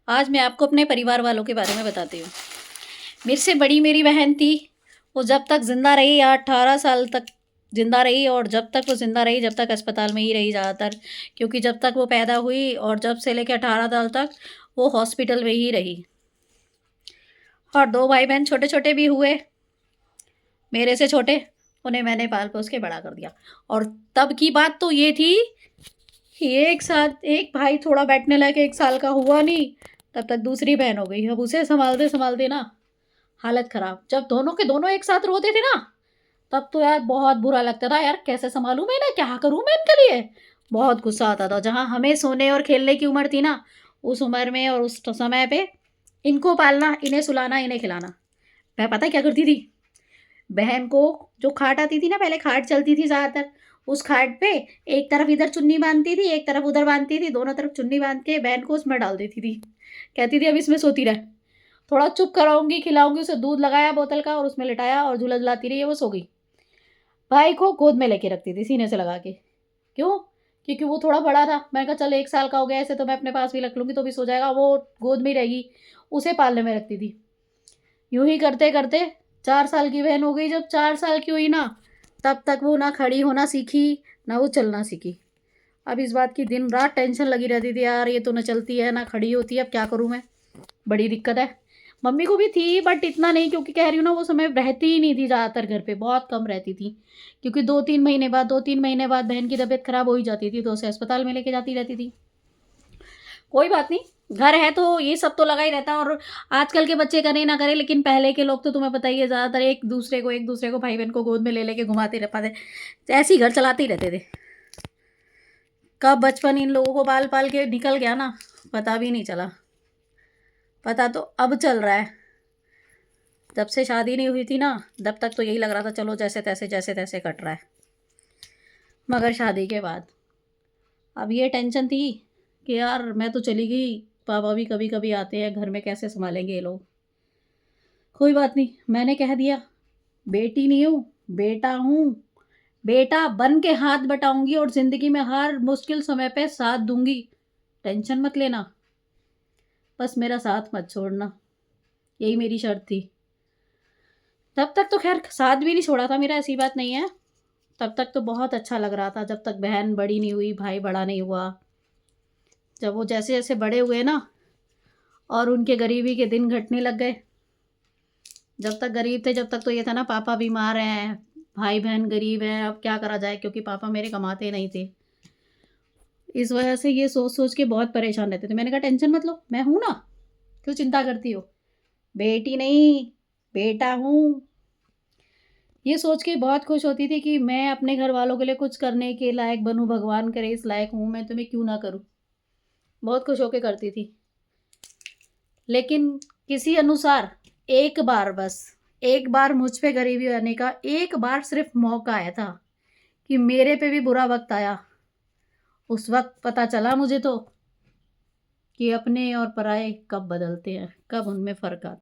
आज मैं आपको अपने परिवार वालों के बारे में बताती हूँ। मेरे से बड़ी मेरी बहन थी। वो जब तक ज़िंदा रही 18 साल तक ज़िंदा रही, और जब तक वो ज़िंदा रही जब तक अस्पताल में ही रही ज़्यादातर, क्योंकि जब तक वो पैदा हुई और जब से लेकर 18 साल तक वो हॉस्पिटल में ही रही। और 2 भाई बहन छोटे छोटे भी हुए मेरे से छोटे, उन्हें मैंने पाल पोस के बड़ा कर दिया। और तब की बात तो ये थी कि एक साथ एक भाई थोड़ा बैठने लायक 1 साल का हुआ नहीं, तब तक दूसरी बहन हो गई। अब उसे संभालते संभालते ना हालत ख़राब। जब दोनों के दोनों एक साथ रोते थे ना, तब तो यार बहुत बुरा लगता था, यार कैसे संभालूँ मैं इन्हें, क्या करूँ मैं इनके लिए। बहुत गुस्सा आता था। जहाँ हमें सोने और खेलने की उम्र थी ना, उस उम्र में और उस समय पे इनको पालना, इन्हें सुलाना, इन्हें खिलाना। मैं पता है क्या करती थी, बहन को जो खाट आती थी ना, पहले खाट चलती थी ज़्यादातर, उस खाट पे एक तरफ इधर चुन्नी बांधती थी, एक तरफ उधर बांधती थी, दोनों तरफ चुन्नी बांध के बहन को उसमें डाल देती थी। कहती थी अब इसमें सोती रहे। थोड़ा चुप कराऊंगी, खिलाऊंगी, उसे दूध लगाया बोतल का और उसमें लिटाया और झूला झुलाती रही है, वो सो गई। भाई को गोद में लेके रखती थी सीने से लगा के। क्यों? क्योंकि वो थोड़ा बड़ा था। मैंने कहा चल 1 साल का हो गया, ऐसे तो मैं अपने पास भी रख लूँगी तो भी सो जाएगा, वो गोद में ही रहेगी। उसे पालने में रखती थी। यूं ही करते करते 4 साल की बहन हो गई। जब 4 साल की हुई ना, तब तक वो ना खड़ी होना सीखी, ना वो चलना सीखी। अब इस बात की दिन रात टेंशन लगी रहती थी, यार ये तो ना चलती है ना खड़ी होती है, अब क्या करूँ मैं, बड़ी दिक्कत है। मम्मी को भी थी बट इतना नहीं, क्योंकि कह रही हूँ ना वो समय रहती ही नहीं थी ज़्यादातर घर पे, बहुत कम रहती थी। क्योंकि 2-3 महीने बाद बहन की तबीयत खराब हो ही जाती थी, तो उसे अस्पताल में लेके जाती रहती थी। कोई बात नहीं, घर है तो ये सब तो लगा ही रहता है। और आजकल के बच्चे करें ना करें, लेकिन पहले के लोग तो तुम्हें पता ही है, ज़्यादातर एक दूसरे को भाई बहन को गोद में ले लेके घुमाते रह पाते, ऐसे ही घर चलाते ही रहते थे। कब बचपन इन लोगों को पाल पाल के निकल गया ना, पता भी नहीं चला। पता तो अब चल रहा है। जब से शादी नहीं हुई थी ना, तब तक तो यही लग रहा था चलो जैसे तैसे कट रहा है। मगर शादी के बाद अब ये टेंशन थी कि यार मैं तो चली गई, पापा भी कभी कभी आते हैं घर में, कैसे संभालेंगे ये लोग। कोई बात नहीं, मैंने कह दिया बेटी नहीं हूँ, बेटा हूँ। बेटा बन के हाथ बटाऊंगी और ज़िंदगी में हर मुश्किल समय पे साथ दूंगी। टेंशन मत लेना, बस मेरा साथ मत छोड़ना, यही मेरी शर्त थी। तब तक तो खैर साथ भी नहीं छोड़ा था मेरा, ऐसी बात नहीं है। तब तक तो बहुत अच्छा लग रहा था, जब तक बहन बड़ी नहीं हुई, भाई बड़ा नहीं हुआ। जब वो जैसे जैसे बड़े हुए ना और उनके गरीबी के दिन घटने लग गए। जब तक गरीब थे जब तक तो ये था ना, पापा बीमार हैं, भाई बहन गरीब हैं, अब क्या करा जाए, क्योंकि पापा मेरे कमाते नहीं थे। इस वजह से ये सोच सोच के बहुत परेशान रहते थे। मैंने कहा टेंशन मत लो, मैं हूँ ना, क्यों चिंता करती हो, बेटी नहीं बेटा हूँ। ये सोच के बहुत खुश होती थी कि मैं अपने घर वालों के लिए कुछ करने के लायक बनूँ, भगवान करे इस लायक हूँ मैं, तो मैं क्यों ना करूँ। बहुत खुश होकर करती थी। लेकिन किसी अनुसार एक बार, बस एक बार मुझ पे गरीबी आने का एक बार सिर्फ मौका आया था कि मेरे पे भी बुरा वक्त आया। उस वक्त पता चला मुझे तो कि अपने और पराए कब बदलते हैं, कब उनमें फ़र्क आता है।